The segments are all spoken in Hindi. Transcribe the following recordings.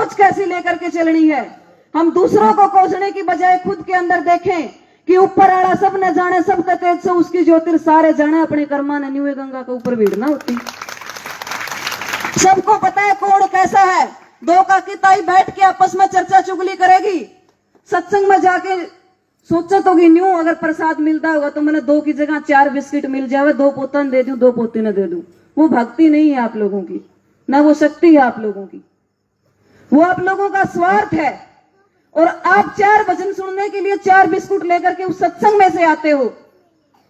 सोच कैसी लेकर के चलनी है। हम दूसरों को कोसने की बजाय खुद के अंदर देखें कि ऊपर आड़ा सब न जाने सब तेज से उसकी ज्योतिर सारे जाने, अपने कर्मा ने न्यूए गंगा के ऊपर भीड़ ना होती। सबको पता है कौन कैसा है। दो का किताई बैठ के आपस में चर्चा चुगली करेगी, सत्संग में जाके सोचा तो कि न्यू अगर प्रसाद मिलता होगा तो मैंने 2 की जगह 4 बिस्किट मिल जाए, 2 पोता दे दूं 2 पोती न दे दूं। वो भक्ति नहीं है आप लोगों की, ना वो शक्ति है आप लोगों की, वो आप लोगों का स्वार्थ है। और आप 4 भजन सुनने के लिए 4 बिस्कुट लेकर के उस सत्संग में से आते हो,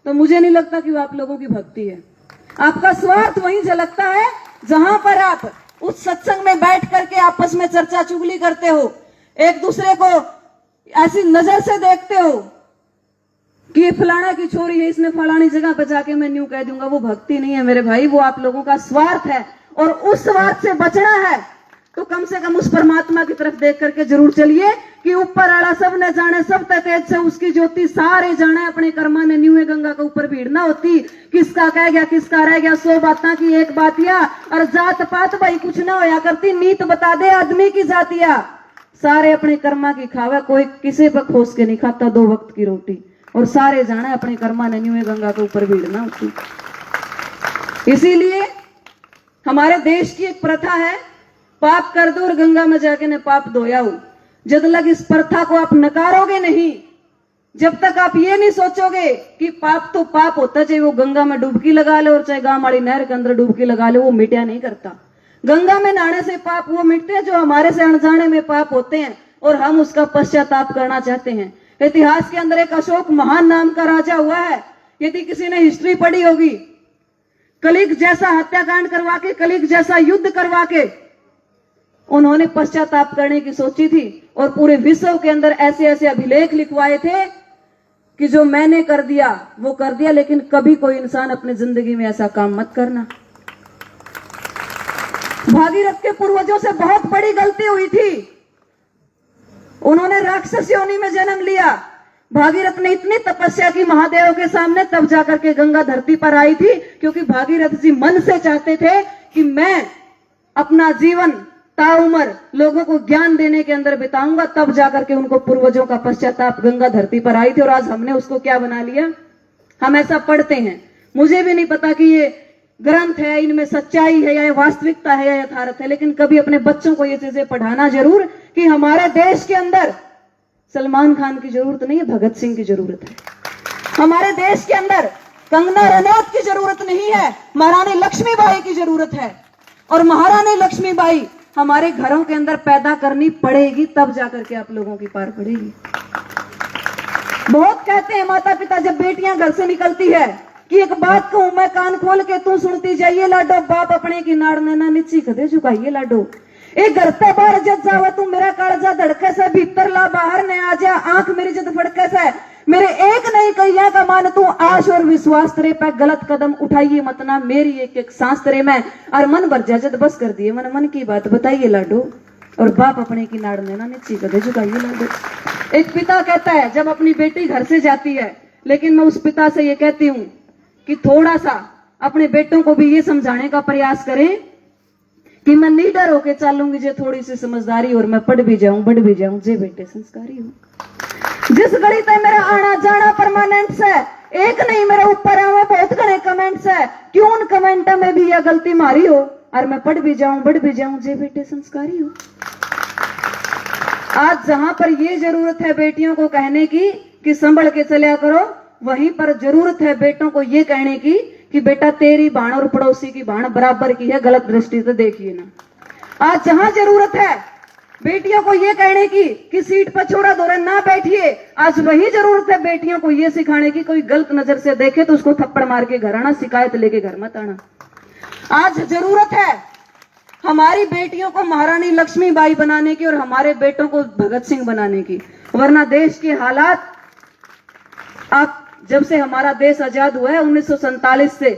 तो मुझे नहीं लगता कि वो आप लोगों की भक्ति है। आपका स्वार्थ वहीं झलकता है जहां पर आप उस सत्संग में बैठ करके आपस में चर्चा चुगली करते हो, एक दूसरे को ऐसी नजर से देखते हो कि ये फलाना की छोरी है, इसने फलानी जगह पर जाके मैं न्यू कह दूंगा। वो भक्ति नहीं है मेरे भाई, वो आप लोगों का स्वार्थ है। और उस स्वार्थ से बचना है तो कम से कम उस परमात्मा की तरफ देख करके जरूर चलिए कि ऊपर आड़ा सब न जाने सब तेज से उसकी ज्योति सारे जाने, अपने कर्मा ने न्यूए गंगा के ऊपर भीड़ ना होती। किसका कह गया किसका रह गया, 100 बातें की एक बातिया, और जात पात भाई कुछ ना होया करती, नीत बता दे आदमी की जातिया। सारे अपने कर्मा की खावे, कोई किसी पर खोस के नहीं खाता 2 वक्त की रोटी, और सारे जाने अपने कर्मा ने न्यूए गंगा के ऊपर भीड़ ना होती। इसीलिए हमारे देश की एक प्रथा है, पाप कर दो और गंगा में जाके ने पाप धोया हो। जब तक इस प्रथा को आप नकारोगे नहीं, जब तक आप ये नहीं सोचोगे कि पाप तो पाप होता, चाहे वो गंगा में डुबकी लगा ले और चाहे गांव वाली नहर के अंदर डुबकी लगा ले, वो मिटा नहीं करता। गंगा में नहाने से पाप वो मिटते हैं जो हमारे से अनजाने में पाप होते हैं और हम उसका पश्चाताप करना चाहते हैं। इतिहास के अंदर एक अशोक महान नाम का राजा हुआ है, यदि किसी ने हिस्ट्री पढ़ी होगी, कलिग जैसा हत्याकांड करवा के, कलिग जैसा युद्ध करवा के उन्होंने पश्चाताप करने की सोची थी और पूरे विश्व के अंदर ऐसे ऐसे अभिलेख लिखवाए थे कि जो मैंने कर दिया वो कर दिया, लेकिन कभी कोई इंसान अपनी जिंदगी में ऐसा काम मत करना। भागीरथ के पूर्वजों से बहुत बड़ी गलती हुई थी, उन्होंने राक्षस योनि में जन्म लिया। भागीरथ ने इतनी तपस्या की महादेव के सामने, तब जाकर के गंगा धरती पर आई थी, क्योंकि भागीरथ जी मन से चाहते थे कि मैं अपना जीवन ताउमर लोगों को ज्ञान देने के अंदर बिताऊंगा, तब जाकर के उनको पूर्वजों का पश्चाताप गंगा धरती पर आई थी। और आज हमने उसको क्या बना लिया, हम ऐसा पढ़ते हैं। मुझे भी नहीं पता कि ये ग्रंथ है, इनमें सच्चाई है या वास्तविकता है या यथार्थ है, लेकिन कभी अपने बच्चों को ये चीजें पढ़ाना जरूर कि हमारे देश के अंदर सलमान खान की जरूरत नहीं है, भगत सिंह की जरूरत है। हमारे देश के अंदर कंगना रनौत की जरूरत नहीं है, महारानी लक्ष्मीबाई की जरूरत है। और महारानी लक्ष्मीबाई हमारे घरों के अंदर पैदा करनी पड़ेगी, तब जाकर के आप लोगों की पार पड़ेगी। बहुत कहते हैं माता पिता जब बेटियां घर से निकलती है कि एक बात कहूं मैं कान खोल के तू सुनती जाइए लाडो, बाप अपने की नाड़ में ना नीची कदे झुकाइए लाडो। एक घर पे बाहर जब जावा तू मेरा कालजा धड़के से, भीतर ला बाहर न आ जा, आंख मेरी जद फड़के से, मेरे एक नहीं कहिया का मान तू, आश और विश्वास तेरे पे गलत कदम उठाइए मत ना, मेरी एक एक सांस तेरे में, और मन भर जा जद बस कर दिए मन की बात बताइए लाडो, और बाप अपने की नाड़ में ना नीची कदे झुकाइए लाडो। एक पिता कहता है जब अपनी बेटी घर से जाती है, लेकिन मैं उस पिता से ये कहती हूं कि थोड़ा सा अपने बेटों को भी ये समझाने का प्रयास करें कि मैं निडर होके चलूंगी, जे थोड़ी सी समझदारी और मैं पढ़ भी जाऊं बढ़ भी जाऊं, जे बेटे संस्कारी हूं। जिस घड़ी तक मेरा आना जाना परमानेंट है, एक नहीं मेरे ऊपर आवे बहुत घने कमेंट्स है, क्यों उन कमेंट में भी यह गलती मारी हो और मैं पढ़ भी जाऊं बढ़ भी जाऊं, जे बेटे संस्कारी हो। आज जहां पर ये जरूरत है बेटियों को कहने की कि संभल के चलिया करो, वहीं पर जरूरत है बेटों को ये कहने की कि बेटा तेरी बाण और पड़ोसी की बाण बराबर की है, गलत दृष्टि से देखिए ना। आज जहां जरूरत है बेटियों को ये कहने की कि सीट पर छोड़ा दौरे ना बैठिए, आज वही जरूरत है बेटियों को ये सिखाने की कोई गलत नजर से देखे तो उसको थप्पड़ मार के घर आना, शिकायत लेके घर मत आना। आज जरूरत है हमारी बेटियों को महारानी लक्ष्मीबाई बनाने की और हमारे बेटों को भगत सिंह बनाने की, वरना देश के हालात, आप जब से हमारा देश आजाद हुआ है 1947 से,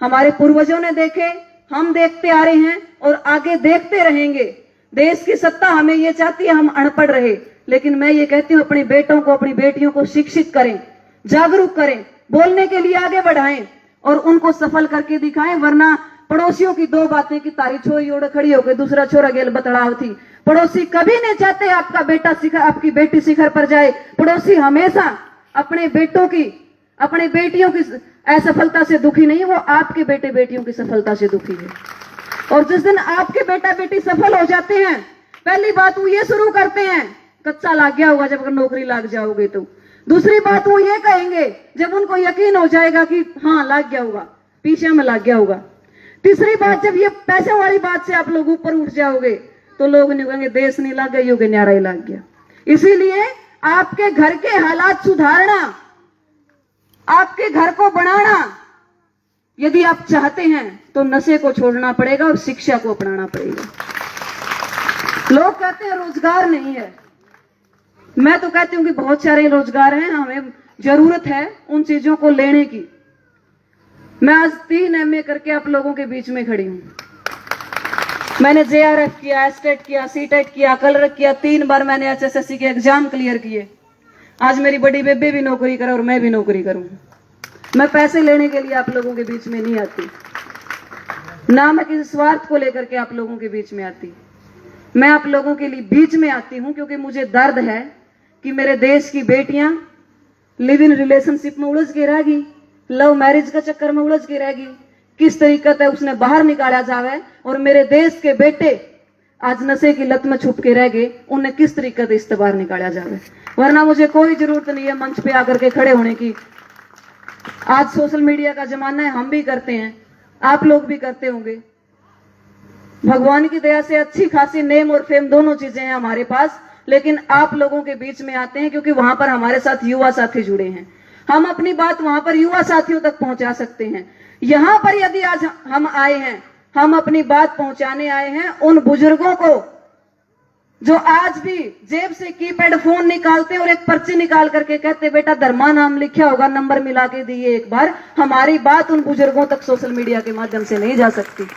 हमारे पूर्वजों ने देखे, हम देखते आ रहे हैं और आगे देखते रहेंगे। देश की सत्ता हमें ये चाहती है हम अनपढ़ रहे, लेकिन मैं ये कहती हूं अपने बेटों को अपनी बेटियों को शिक्षित करें, जागरूक करें, बोलने के लिए आगे बढ़ाएं और उनको सफल करके दिखाएं। वरना पड़ोसियों की 2 बातें की तारी छोरी ओढ़ खड़ी होकर दूसरा छोरा गेल बतड़ाव थी, पड़ोसी कभी नहीं चाहते आपका बेटा शिखर, आपकी बेटी शिखर पर जाए। पड़ोसी हमेशा अपने बेटों की, अपने बेटियों की असफलता से दुखी नहीं, वो आपके बेटे बेटियों की सफलता से दुखी है। और जिस दिन आपके बेटा बेटी सफल हो जाते हैं, पहली बात वो ये शुरू करते हैं, कच्चा लग गया होगा जब अगर नौकरी लग जाओगे तो। दूसरी बात वो ये कहेंगे जब उनको यकीन हो जाएगा कि हाँ लग गया होगा, पीछे में लग गया होगा। तीसरी बात, जब ये पैसे वाली बात से आप लोग ऊपर उठ जाओगे तो लोग नहीं कहेंगे देश नहीं लग गया, योगे न्यारा ही लग गया। इसीलिए आपके घर के हालात सुधारना, आपके घर को बनाना यदि आप चाहते हैं तो नशे को छोड़ना पड़ेगा और शिक्षा को अपनाना पड़ेगा। लोग कहते हैं रोजगार नहीं है, मैं तो कहती हूं कि बहुत सारे रोजगार हैं, हमें जरूरत है उन चीजों को लेने की। मैं आज 3 MA करके आप लोगों के बीच में खड़ी हूं। मैंने JRF किया, एस्टेट किया, सीटेट किया, कलर किया, 3 बार मैंने HSSC के एग्जाम क्लियर किए। आज मेरी बड़ी बेबे भी नौकरी करे और मैं भी नौकरी करूं। मैं पैसे लेने के लिए आप लोगों के बीच में नहीं आती, ना मैं किसी स्वार्थ को लेकर के आप लोगों के बीच में आती। मैं आप लोगों के लिए बीच में आती हूं क्योंकि मुझे दर्द है कि मेरे देश की बेटियां लिव इन रिलेशनशिप में उलझ के रहेगी, लव मैरिज का चक्कर में उलझ के रहेगी। किस तरीके से उसने बाहर निकाला जावे, और मेरे देश के बेटे आज नशे की लत में छुप के रह गए, उन्हें किस तरीके से इससे बाहर निकाला जावे। वरना मुझे कोई जरूरत नहीं है मंच पे आकर के खड़े होने की। आज सोशल मीडिया का जमाना है, हम भी करते हैं, आप लोग भी करते होंगे। भगवान की दया से अच्छी खासी नेम और फेम दोनों चीजें हैं हमारे पास, लेकिन आप लोगों के बीच में आते हैं क्योंकि वहां पर हमारे साथ युवा साथी जुड़े हैं। हम अपनी बात वहां पर युवा साथियों तक पहुंचा सकते हैं। यहां पर यदि आज हम आए हैं, हम अपनी बात पहुंचाने आए हैं उन बुजुर्गों को जो आज भी जेब से कीपैड फोन निकालते और एक पर्ची निकाल करके कहते बेटा धर्मा नाम लिखा होगा, नंबर मिला के दिए एक बार। हमारी बात उन बुजुर्गों तक सोशल मीडिया के माध्यम से नहीं जा सकती।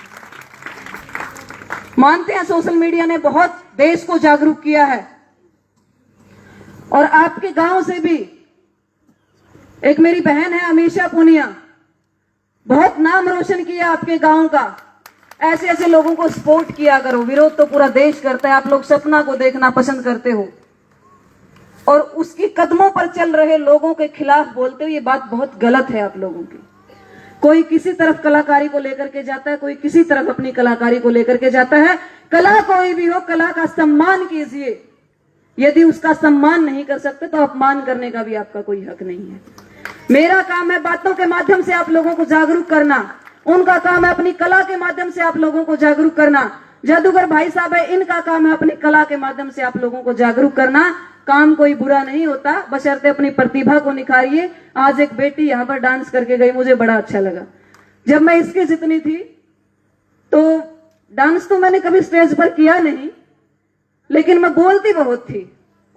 मानते हैं सोशल मीडिया ने बहुत देश को जागरूक किया है, और आपके गांव से भी एक मेरी बहन है अमीशा पुनिया, बहुत नाम रोशन किया आपके गांव का। ऐसे ऐसे लोगों को सपोर्ट किया करो, विरोध तो पूरा देश करता है। आप लोग सपना को देखना पसंद करते हो और उसकी कदमों पर चल रहे लोगों के खिलाफ बोलते हो, ये बात बहुत गलत है आप लोगों की। कोई किसी तरफ कलाकारी को लेकर के जाता है, कोई किसी तरफ अपनी कलाकारी को लेकर के जाता है। कला कोई भी हो, कला का सम्मान कीजिए। यदि उसका सम्मान नहीं कर सकते तो अपमान करने का भी आपका कोई हक नहीं है। मेरा काम है बातों के माध्यम से आप लोगों को जागरूक करना, उनका काम है अपनी कला के माध्यम से आप लोगों को जागरूक करना। जादूगर भाई साहब है, इनका काम है अपनी कला के माध्यम से आप लोगों को जागरूक करना। काम कोई बुरा नहीं होता, बशर्ते अपनी प्रतिभा को निखारिए। आज एक बेटी यहाँ पर डांस करके गई, मुझे बड़ा अच्छा लगा। जब मैं इसकी जितनी थी तो डांस तो मैंने कभी स्टेज पर किया नहीं, लेकिन मैं बोलती बहुत थी।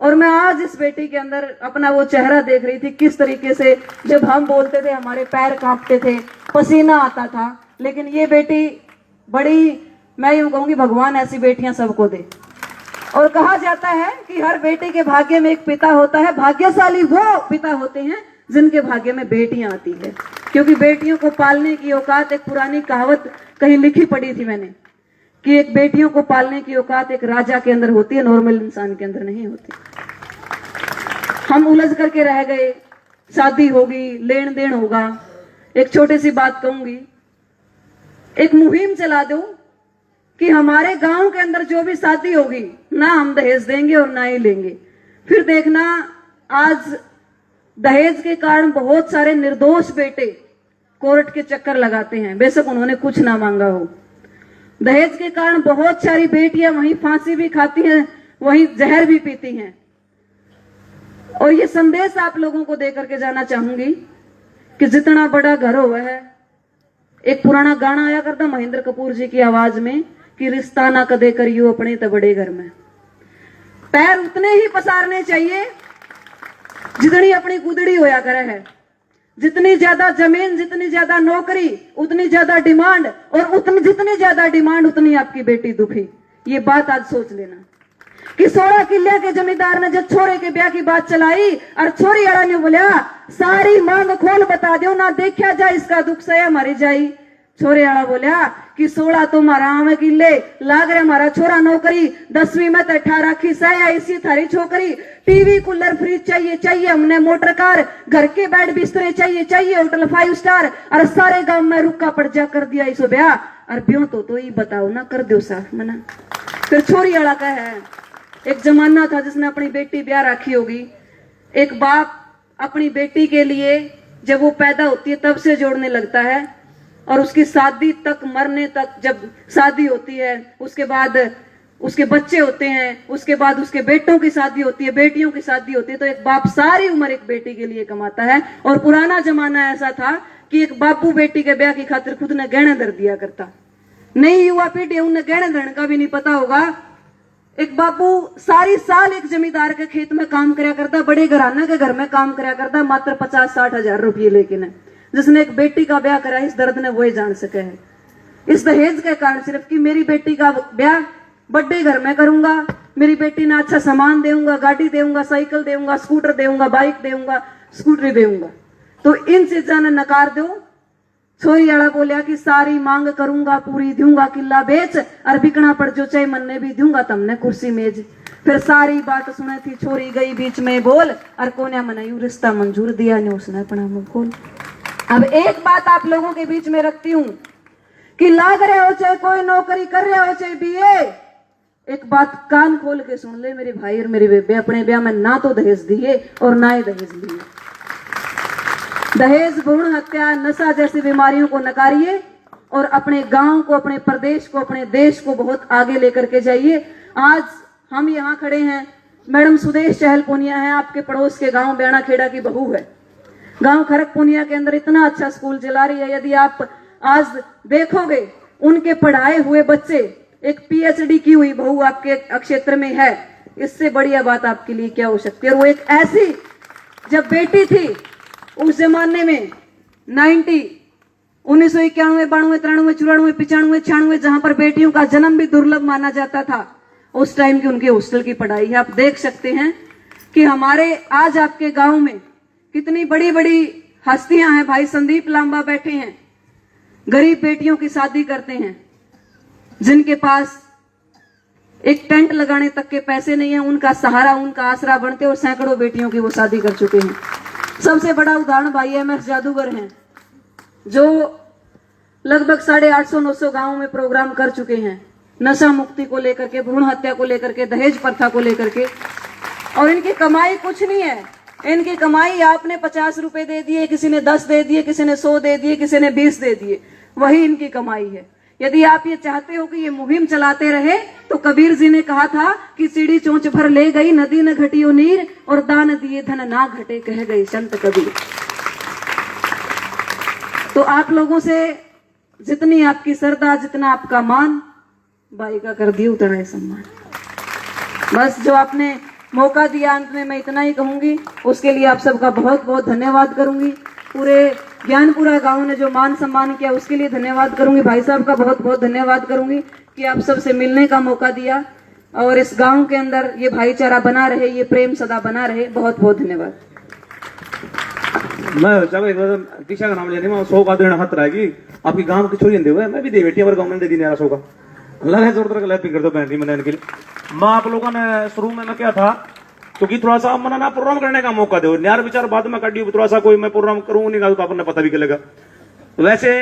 और मैं आज इस बेटी के अंदर अपना वो चेहरा देख रही थी, किस तरीके से जब हम बोलते थे हमारे पैर कांपते थे, पसीना आता था। लेकिन ये बेटी बड़ी, मैं यूं कहूंगी भगवान ऐसी बेटियां सबको दे। और कहा जाता है कि हर बेटे के भाग्य में एक पिता होता है। भाग्यशाली वो पिता होते हैं जिनके भाग्य में बेटियां आती है, क्योंकि बेटियों को पालने की औकात, एक पुरानी कहावत कहीं लिखी पड़ी थी मैंने, कि एक बेटियों को पालने की औकात एक राजा के अंदर होती है, नॉर्मल इंसान के अंदर नहीं होती। हम उलझ करके रह गए, शादी होगी, लेन देन होगा। एक छोटी सी बात कहूंगी, एक मुहिम चला दो कि हमारे गांव के अंदर जो भी शादी होगी ना हम दहेज देंगे और ना ही लेंगे। फिर देखना, आज दहेज के कारण बहुत सारे निर्दोष बेटे कोर्ट के चक्कर लगाते हैं, बेशक उन्होंने कुछ ना मांगा हो। दहेज के कारण बहुत सारी बेटियां वहीं फांसी भी खाती हैं, वहीं जहर भी पीती हैं। और ये संदेश आप लोगों को देकर के जाना चाहूंगी कि जितना बड़ा घर हो है, एक पुराना गाना आया करता महेंद्र कपूर जी की आवाज में कि रिश्ता ना कदे करियो अपने तो बड़े घर में। पैर उतने ही पसारने चाहिए जितनी अपनी गुदड़ी होया करे है। जितनी ज्यादा जमीन, जितनी ज्यादा नौकरी, उतनी ज्यादा डिमांड, और जितनी ज्यादा डिमांड उतनी आपकी बेटी दुखी। ये बात आज सोच लेना कि 16 किले के जमींदार ने जब छोरे के ब्याह की बात चलाई और छोरी अड़ा ने बोलिया सारी मांग खोल बता दो ना, देखा जाए इसका दुख सया मरी जाई। छोरे वाला बोलिया कि 16 तो मारा हमें किले लाग रहे हमारा छोरा नौकरी 10वीं में तो 18 की सह इसी थारी छोकरी टीवी कूलर फ्रिज चाहिए चाहिए हमने मोटर कार घर के बेड बिस्तरे चाहिए चाहिए होटल 5 स्टार और सारे गांव में रुका पड़ जा कर दिया इसो ब्याह और ब्यों तो ही बताओ ना कर दो साफ मना। फिर छोरी वाला का है एक जमाना था जिसने अपनी बेटी ब्याह रखी होगी। एक बाप अपनी बेटी के लिए जब वो पैदा होती है तब से जोड़ने लगता है और उसकी शादी तक मरने तक जब शादी होती है उसके बाद उसके बच्चे होते हैं उसके बाद उसके बेटों की शादी होती है बेटियों की शादी होती है तो एक बाप सारी उम्र एक बेटी के लिए कमाता है। और पुराना जमाना ऐसा था कि एक बापू बेटी के ब्याह की खातिर खुद ने गहने धर दिया करता। नई युवा पीढ़ी उन्हें गहने धरने का भी नहीं पता होगा। एक बापू सारी साल एक जमींदार के खेत में काम कराया करता बड़े घराना के घर में काम कराया करता मात्र 50-60 हजार रुपये लेकिन जिसने एक बेटी का ब्याह करा इस दर्द ने वही जान सके है। इस दहेज के कारण सिर्फ कि मेरी बेटी का ब्याह बड़े घर में करूंगा मेरी बेटी ने अच्छा सामान देऊंगा गाड़ी देऊंगा साइकिल देऊंगा स्कूटर देऊंगा बाइक देऊंगा स्कूटरी देऊंगा तो इन चीजों ने नकार दो। छोरी वाला बोलिया कि सारी मांग करूंगा पूरी दूंगा किला बेच और बिकना पड़ जो चाहे मन ने भी दूंगा तुमने कुर्सी मेज। फिर सारी बात सुने थी छोरी गई बीच में बोल और कोने मनायू रिश्ता मंजूर दिया ने उसने अपना मुंह खोल। अब एक बात आप लोगों के बीच में रखती हूं कि लाग रहे हो चाहे कोई नौकरी कर रहे हो चाहे बीए एक बात कान खोल के सुन ले मेरे भाई और मेरे बेबे अपने ब्याह में ना तो दहेज दिए और ना ही दहेज लिए। दहेज भ्रूण हत्या नशा जैसी बीमारियों को नकारिए और अपने गांव को अपने प्रदेश को अपने देश को बहुत आगे लेकर के जाइए। आज हम यहाँ खड़े हैं मैडम सुदेश चहल पुनिया है आपके पड़ोस के गांव ब्याणा खेड़ा की बहू है। गांव खरक पुनिया के अंदर इतना अच्छा स्कूल चला रही है। यदि आप आज देखोगे उनके पढ़ाए हुए बच्चे एक पीएचडी की हुई बहू आपके क्षेत्र में है इससे बढ़िया बात आपके लिए क्या हो सकती है। और वो एक ऐसी जब बेटी थी उस जमाने में 1991 92 93 94 95 96 जहां पर बेटियों का जन्म भी दुर्लभ माना जाता था उस टाइम की उनके हॉस्टल की पढ़ाई है। आप देख सकते हैं कि हमारे आज आपके गांव में कितनी बड़ी बड़ी हस्तियां हैं। भाई संदीप लांबा बैठे हैं गरीब बेटियों की शादी करते हैं जिनके पास एक टेंट लगाने तक के पैसे नहीं है उनका सहारा उनका आसरा बनते और सैकड़ों बेटियों की वो शादी कर चुके हैं। सबसे बड़ा उदाहरण भाई एमएस जादूगर हैं जो लगभग 850-900 गांवों में प्रोग्राम कर चुके हैं नशा मुक्ति को लेकर के भ्रूण हत्या को लेकर के दहेज प्रथा को लेकर के। और इनकी कमाई कुछ नहीं है। इनकी कमाई आपने 50 रुपए दे दिए किसी ने 10 दे दिए किसी ने 100 दे दिए किसी ने 20 दे दिए वही इनकी कमाई है। यदि आप ये चाहते हो कि ये मुहिम चलाते रहे तो कबीर जी ने कहा था कि सीढ़ी चोंच भर ले गई नदी न घटियो नीर और दान दिए धन ना घटे कह गई संत कबीर। तो आप लोगों से जितनी आपकी श्रद्धा जितना आपका मान भाई का कर दिए उतना ही सम्मान। बस जो आपने मौका दिया अंत में मैं इतना ही कहूंगी उसके लिए आप सबका बहुत बहुत धन्यवाद करूंगी। पूरे ज्ञानपुरा गांव ने जो मान सम्मान किया उसके लिए धन्यवाद करूंगी। भाई साहब का बहुत बहुत धन्यवाद करूंगी कि आप सबसे मिलने का मौका दिया और इस गांव के अंदर ये भाईचारा बना रहे ये प्रेम सदा बना रहे। बहुत बहुत धन्यवाद। मैं दिशा का नाम लेने में 100 का देना खतरा है कि आपकी गांव की छोरी हुए मैं भी दे बेटी हमारे गांव में दे दी 100 का लगा जोर तरह लैपिंग कर दो बहन मनाने के लिए। मैं आप लोगों ने शुरू में मैं क्या था क्योंकि थोड़ा सा मना प्रोग्राम करने का मौका दो यार विचार बाद में काटिए थोड़ा सा कोई मैं प्रोग्राम करूँ नहीं तो आपने पता भी चलेगा। वैसे